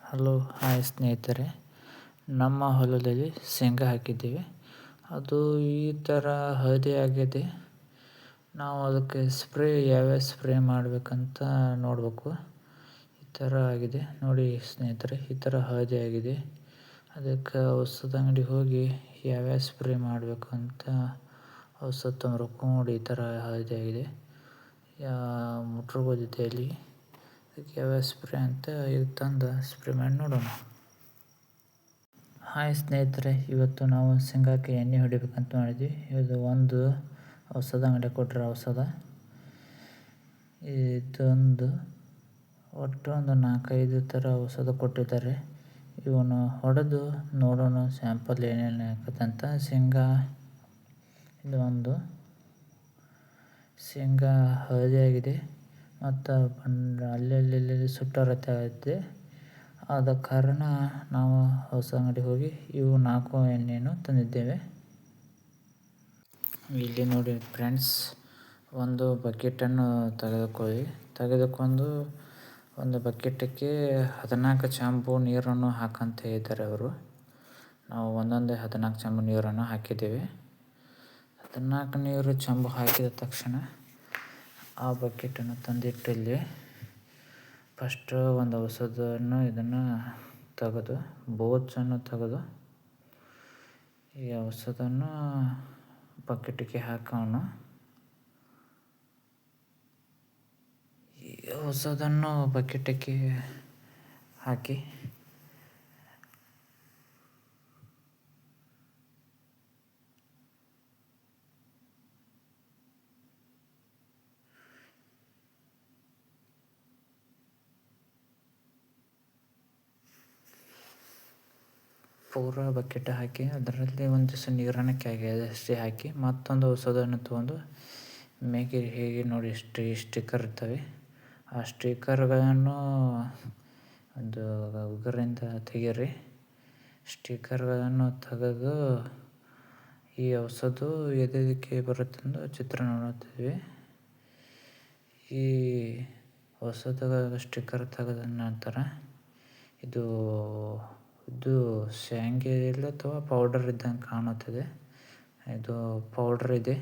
Hello hi ಸ್ನೇಹಿತರೆ, ನಮ್ಮ ಹೊಲದಲ್ಲಿ ಶೇಂಗಾ ಹಾಕಿದ್ದೀವಿ. ಅದು ಈ ಥರ ಹಳದಿ ಆಗಿದೆ. ನಾವು ಅದಕ್ಕೆ ಯಾವ್ಯಾವ ಸ್ಪ್ರೇ ಮಾಡಬೇಕಂತ ನೋಡಬೇಕು. ಈ ಥರ ಆಗಿದೆ ನೋಡಿ ಸ್ನೇಹಿತರೆ, ಈ ಥರ ಹಳದಿ ಆಗಿದೆ. ಅದಕ್ಕೆ ಔಷಧ ಅಂಗಡಿಗೆ ಹೋಗಿ ಯಾವ್ಯಾವ ಸ್ಪ್ರೇ ಮಾಡಬೇಕು ಅಂತ ಔಷಧ ತೊಗೊಂಡು ಈ ಥರ ಹಳದಿ ಆಗಿದೆ. ಮುಟ್ರಗೋದಿದೆ ಅಲ್ಲಿ. ಅದಕ್ಕೆ ಯಾವ್ಯಾವ ಸ್ಪ್ರೇ ಅಂತ ಇದು ತಂದು ಸ್ಪ್ರೇ ಮಾಡಿ ನೋಡೋಣ. ಹಾಯ್ ಸ್ನೇಹಿತರೆ, ಇವತ್ತು ನಾವು ಶೇಂಗಾಕ್ಕೆ ಎಣ್ಣೆ ಹೊಡಿಬೇಕಂತ ಮಾಡಿದ್ವಿ. ಇದು ಒಂದು ಔಷಧ ಅಂಗಡಿ ಕೊಟ್ಟರೆ ಔಷಧ. ಇದೊಂದು ಒಟ್ಟು ಒಂದು 4-5 ಥರ ಔಷಧ ಕೊಟ್ಟಿದ್ದಾರೆ. ಇವನು ಹೊಡೆದು ನೋಡೋಣ ಸ್ಯಾಂಪಲ್ ಏನೇನು ಹಾಕತ್ತಂತ. ಇದು ಒಂದು ಶೇಂಗಾ ಹಳದಿಯಾಗಿದೆ ಮತ್ತು ಅಲ್ಲಲ್ಲಿ ಸುಟ್ಟರತ್ತೆ. ಆದ ಕಾರಣ ನಾವು ಹೊಸ ಅಂಗಡಿಗೆ ಹೋಗಿ ಇವು 4 ಎಣ್ಣೆಯನ್ನು ತಂದಿದ್ದೇವೆ. ಇಲ್ಲಿ ನೋಡಿ ಫ್ರೆಂಡ್ಸ್, ಒಂದು ಬಕೆಟನ್ನು ತೆಗೆದುಕೊಂಡು ಒಂದು ಬಕೆಟಕ್ಕೆ 14 ಚಂಬು ನೀರನ್ನು ಹಾಕಂತ ಇದ್ದಾರೆ ಅವರು. ನಾವು ಒಂದೊಂದೇ 14 ಚಂಬು ನೀರನ್ನು ಹಾಕಿದ್ದೇವೆ. 14 ಚಂಬು ಹಾಕಿದ ತಕ್ಷಣ ಆ ಬಕೆಟನ್ನು ತಂದಿಟ್ಟು ಇಲ್ಲಿ ಫಸ್ಟು ಒಂದು ಔಷಧವನ್ನು ಇದನ್ನು ತೆಗೆದು ಬೋಚನ್ನು ತೆಗೆದು ಈ ಔಷಧವನ್ನು ಬಕೆಟಿಗೆ ಹಾಕೋಣ. ಈ ಔಷಧವನ್ನು ಬಕೆಟಿಗೆ ಹಾಕಿ ಪೂರ ಬಕೆಟ್ ಹಾಕಿ ಅದರಲ್ಲಿ ಒಂದಿಷ್ಟು ನೀರನ್ನು ಅಷ್ಟೇ ಹಾಕಿ ಮತ್ತೊಂದು ಔಷಧವನ್ನು ತೊಗೊಂಡು ಮೇಗೆ ಹೇಗೆ ನೋಡಿ ಸ್ಟಿಕ್ಕರ್ ಇರ್ತವೆ. ಆ ಸ್ಟಿಕ್ಕರ್ಗಳನ್ನು ಒಂದು ಉಗುರಿಂದ ತೆಗೀರಿ. ಸ್ಟಿಕ್ಕರ್ಗಳನ್ನು ತೆಗೆದು ಈ ಔಷಧ ಎದಕ್ಕೆ ಬರುತ್ತೆಂದು ಚಿತ್ರ ನೋಡುತ್ತಿದ್ವಿ. ಈ ಔಷಧದ ಸ್ಟಿಕ್ಕರ್ ತೆಗೆದ ನಂತರ ಇದು ಶಾಂಗೆ ಇಲ್ಲ ಅಥವಾ ಪೌಡರ್ ಇದ್ದಂಗೆ ಕಾಣುತ್ತದೆ. ಇದು ಪೌಡ್ರ್ ಇದೆ.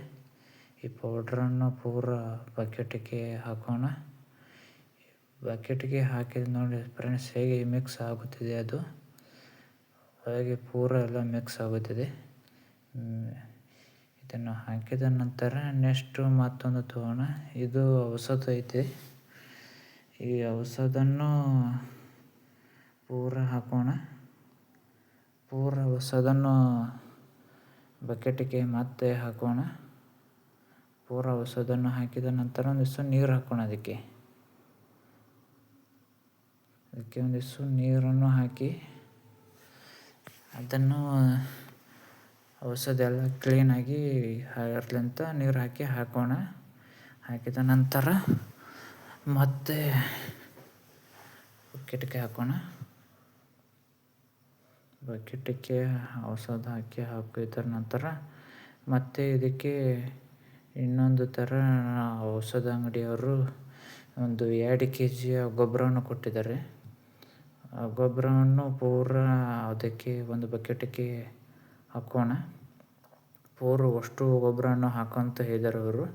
ಈ ಪೌಡ್ರನ್ನು ಪೂರ ಬಕೆಟಿಗೆ ಹಾಕೋಣ. ಬಕೆಟಿಗೆ ಹಾಕಿದ ನೋಡಿ ಫ್ರೆಂಡ್ಸ್, ಹೇಗೆ ಮಿಕ್ಸ್ ಆಗುತ್ತಿದೆ. ಅದು ಒಳಗೆ ಪೂರ ಎಲ್ಲ ಮಿಕ್ಸ್ ಆಗುತ್ತಿದೆ. ಇದನ್ನು ಹಾಕಿದ ನಂತರ ನೆಕ್ಸ್ಟು ಮತ್ತೊಂದು ತಗೋಣ. ಇದು ಔಷಧ ಐತೆ. ಈ ಔಷಧನ್ನು ಪೂರ ಹಾಕೋಣ. ಪೂರ ಔಷಧನ್ನು ಬಕೆಟಿಗೆ ಮತ್ತೆ ಹಾಕೋಣ. ಪೂರ ಔಷಧವನ್ನು ಹಾಕಿದ ನಂತರ ಒಂದಿಷ್ಟು ನೀರು ಹಾಕೋಣ. ಅದಕ್ಕೆ ಒಂದಿಷ್ಟು ನೀರನ್ನು ಹಾಕಿ ಅದನ್ನು ಔಷಧ ಎಲ್ಲ ಕ್ಲೀನಾಗಿ ಇರಲಿ ನೀರು ಹಾಕೋಣ. ಹಾಕಿದ ನಂತರ ಮತ್ತೆ ಬಕೆಟಿಗೆ ಹಾಕೋಣ. ಬಕೆಟಿಗೆ ಔಷಧ ಹಾಕಿದ ನಂತರ ಮತ್ತೆ ಇದಕ್ಕೆ ಇನ್ನೊಂದು ಥರ ಔಷಧ ಅಂಗಡಿಯವರು ಒಂದು 2 kg ಗೊಬ್ಬರವನ್ನು ಕೊಟ್ಟಿದ್ದಾರೆ. ಆ ಗೊಬ್ಬರವನ್ನು ಪೂರ ಅದಕ್ಕೆ ಒಂದು ಬಕೆಟಿಗೆ ಹಾಕೋಣ. ಅಷ್ಟು ಗೊಬ್ಬರವನ್ನು ಹಾಕೋಂತ ಹೇಳಿದ್ದಾರೆ ಅವರು.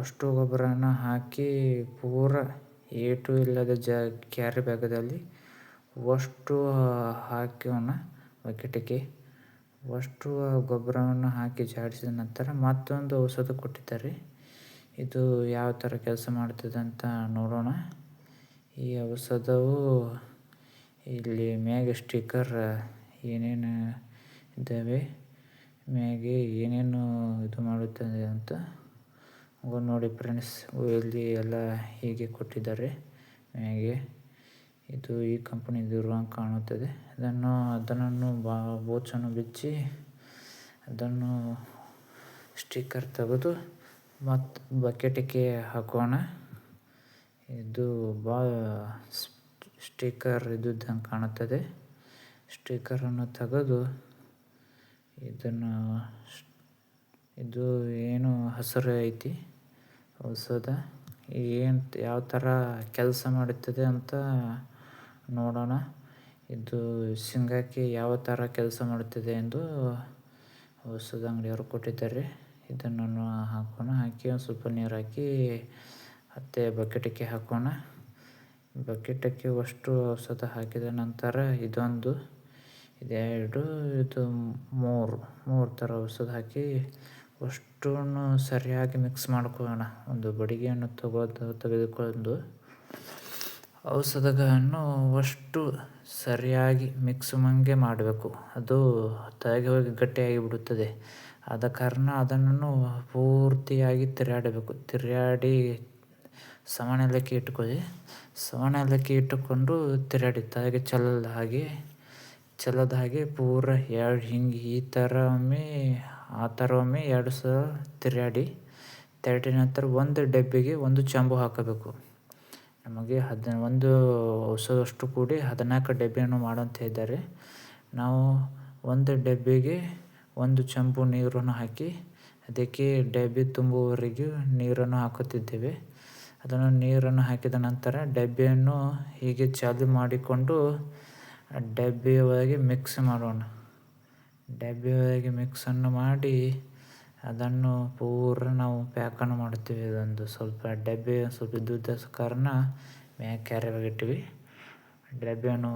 ಅಷ್ಟು ಗೊಬ್ಬರನ ಹಾಕಿ ಪೂರ ಏಟು ಇಲ್ಲದ ಕ್ಯಾರಿ ಬ್ಯಾಗದಲ್ಲಿ ಅಷ್ಟು ಹಾಕೋಣ ಬಕೆಟಿಗೆ. ಅಷ್ಟು ಗೊಬ್ಬರವನ್ನು ಹಾಕಿ ಜಾಡಿಸಿದ ನಂತರ ಮತ್ತೊಂದು ಔಷಧ ಕೊಟ್ಟಿದ್ದಾರೆ. ಇದು ಯಾವ ಥರ ಕೆಲಸ ಮಾಡ್ತದೆ ಅಂತ ನೋಡೋಣ. ಈ ಔಷಧವು ಇಲ್ಲಿ ಮ್ಯಾಗೆ ಸ್ಟಿಕ್ಕರ್ ಏನೇನು ಇದ್ದಾವೆ, ಮ್ಯಾಗೆ ಏನೇನು ಇದು ಮಾಡುತ್ತದೆ ಅಂತ ನೋಡಿ ಫ್ರೆಂಡ್ಸ್. ಇಲ್ಲಿ ಎಲ್ಲ ಹೀಗೆ ಕೊಟ್ಟಿದ್ದಾರೆ ಮ್ಯಾಗೆ. ಇದು ಈ ಕಂಪನಿದು ಇರುವಂಗೆ ಕಾಣುತ್ತದೆ. ಅದನ್ನು ಬೋಚನ್ನು ಬಿಚ್ಚಿ ಅದನ್ನು ಸ್ಟಿಕ್ಕರ್ ತೆಗೆದು ಮತ್ತು ಬಕೆಟಿಗೆ ಹಾಕೋಣ. ಇದು ಭಾಳ ಸ್ಟಿಕ್ಕರ್ ಇದ್ದಂಗೆ ಕಾಣುತ್ತದೆ. ಸ್ಟಿಕ್ಕರನ್ನು ತೆಗೆದು ಇದು ಏನು ಹಸಿರು ಐತಿ ಔಷಧ, ಯಾವ ಥರ ಕೆಲಸ ಮಾಡುತ್ತದೆ ಅಂತ ನೋಡೋಣ. ಇದು ಶೇಂಗಾಕ್ಕೆ ಯಾವ ಥರ ಕೆಲಸ ಮಾಡುತ್ತಿದೆ ಎಂದು ಔಷಧ ಅಂಗಡಿಯವರು ಕೊಟ್ಟಿದ್ದಾರೆ. ಇದನ್ನು ಹಾಕೋಣ. ಹಾಕಿ ಒಂದು ಸ್ವಲ್ಪ ನೀರು ಹಾಕಿ ಮತ್ತೆ ಬಕೆಟಿಗೆ ಹಾಕೋಣ. ಬಕೆಟಕ್ಕೆ ಅಷ್ಟು ಔಷಧ ಹಾಕಿದ ನಂತರ ಇದೊಂದು, ಇದೆರಡು, ಇದು ಮೂರು ಥರ ಔಷಧ ಹಾಕಿ ಅಷ್ಟನ್ನು ಸರಿಯಾಗಿ ಮಿಕ್ಸ್ ಮಾಡ್ಕೊಳ್ಳೋಣ. ಒಂದು ಬಡಿಗೆಯನ್ನು ತೆಗೆದುಕೊಂಡು ಔಷಧಗಳನ್ನು ಅಷ್ಟು ಸರಿಯಾಗಿ ಮಿಕ್ಸ್ ಮಾಡಬೇಕು. ಅದು ತೆಳಗೆ ಹೋಗಿ ಗಟ್ಟಿಯಾಗಿ ಬಿಡುತ್ತದೆ. ಆದ ಕಾರಣ ಅದನ್ನು ಪೂರ್ತಿಯಾಗಿ ತಿರುಗಾಡಿ ಸವಣೆಲಕ್ಕೆ ಇಟ್ಟುಕೊಳ್ಳಿ. ಸವಣೆಲಕ್ಕೆ ಇಟ್ಟುಕೊಂಡು ತಿರುಗಾಡಿ ತೆಳಗೆ ಚೆಲ್ಲದ ಹಾಗೆ ಪೂರ ಹಿಂಗೆ ಈ ಥರ ಆ ಥರ ಒಮ್ಮೆ 2 ಸಲ ತಿರುಗಾಡಿ ನಂತರ ಒಂದು ಡಬ್ಬಿಗೆ ಒಂದು ಚಂಬು ಹಾಕಬೇಕು. ನಮಗೆ ಒಂದು ಔಷಧಷ್ಟು ಕೂಡಿ 14 ಡಬ್ಬಿಯನ್ನು ಮಾಡುವಂತ ಇದ್ದಾರೆ. ನಾವು ಒಂದು ಡಬ್ಬಿಗೆ ಒಂದು ಚಂಬು ನೀರನ್ನು ಹಾಕಿ ಅದಕ್ಕೆ ಡಬ್ಬಿ ತುಂಬುವವರೆಗೂ ನೀರನ್ನು ಹಾಕುತ್ತಿದ್ದೇವೆ. ಅದನ್ನು ನೀರನ್ನು ಹಾಕಿದ ನಂತರ ಡಬ್ಬಿಯನ್ನು ಹೀಗೆ ಚಾಲು ಮಾಡಿಕೊಂಡು ಡಬ್ಬಿಯ ಒಳಗೆ ಮಿಕ್ಸ್ ಮಾಡೋಣ. ಡಬ್ಬಿಯ ಒಳಗೆ ಮಿಕ್ಸನ್ನು ಮಾಡಿ ಅದನ್ನು ಪೂರ ನಾವು ಪ್ಯಾಕನ್ನು ಮಾಡುತ್ತೇವೆ. ಅದೊಂದು ಸ್ವಲ್ಪ ಡಬ್ಬಿ ಸ್ವಲ್ಪ ಇದ್ದ ಕಾರಣ ಮ್ಯಾಗ ಕ್ಯಾರಿಯಾಗಿಟ್ಟಿವಿ. ಡಬ್ಬಿಯನ್ನು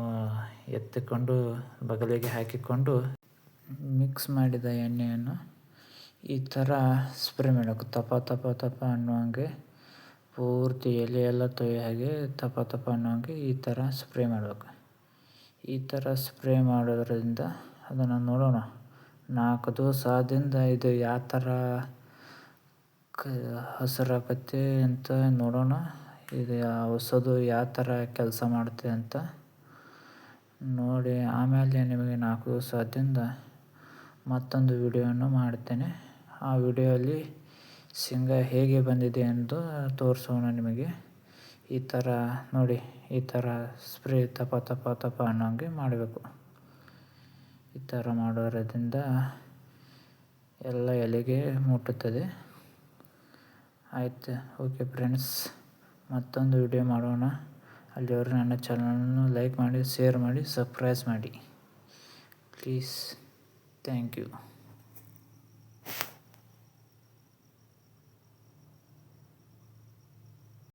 ಎತ್ತಿಕೊಂಡು ಬಗಲಿಗೆ ಹಾಕಿಕೊಂಡು ಮಿಕ್ಸ್ ಮಾಡಿದ ಎಣ್ಣೆಯನ್ನು ಈ ಥರ ಸ್ಪ್ರೇ ಮಾಡಬೇಕು. ತಪ ಅನ್ನುವಂಗೆ ಪೂರ್ತಿ ಎಲೆ ಎಲ್ಲ ತೊಯ್ಯೋ ಹಾಗೆ ತಪ ಅನ್ನುವಂಗೆ ಈ ಥರ ಸ್ಪ್ರೇ ಮಾಡಬೇಕು. ಈ ಥರ ಸ್ಪ್ರೇ ಮಾಡೋದ್ರಿಂದ ಅದನ್ನು ನೋಡೋಣ 4 ದಿವಸ ಆದಿಂದ ಇದು ಯಾವ ಥರ ಹಸಿರಾಗತ್ತೆ ಅಂತ ನೋಡೋಣ. ಇದು ಔಷಧ ಯಾವ ಥರ ಕೆಲಸ ಮಾಡುತ್ತೆ ಅಂತ ನೋಡಿ ಆಮೇಲೆ ನಿಮಗೆ 4 ದಿವಸ ಆದ್ರಿಂದ ಮತ್ತೊಂದು ವಿಡಿಯೋವನ್ನು ಮಾಡ್ತೇನೆ. ಆ ವಿಡಿಯೋಲ್ಲಿ ಶೇಂಗಾ ಹೇಗೆ ಬಂದಿದೆ ಎಂದು ತೋರಿಸೋಣ ನಿಮಗೆ. ಈ ಥರ ನೋಡಿ, ಈ ಥರ ಸ್ಪ್ರೇ ತಪ ಅನ್ನೋಂಗೆ ಮಾಡಬೇಕು. ಈ ಥರ ಮಾಡೋದ್ರಿಂದ ಎಲ್ಲ ಎಲೆಗೆ ಮುಟ್ಟುತ್ತದೆ. ಆಯ್ತು, ಓಕೆ ಫ್ರೆಂಡ್ಸ್, ಮತ್ತೊಂದು ವಿಡಿಯೋ ಮಾಡೋಣ. ಅಲ್ಲಿವರೆಗೂ ನನ್ನ ಚಾನಲನ್ನು ಲೈಕ್ ಮಾಡಿ, ಶೇರ್ ಮಾಡಿ, ಸಬ್ಸ್ಕ್ರೈಬ್ ಮಾಡಿ ಪ್ಲೀಸ್. Thank you.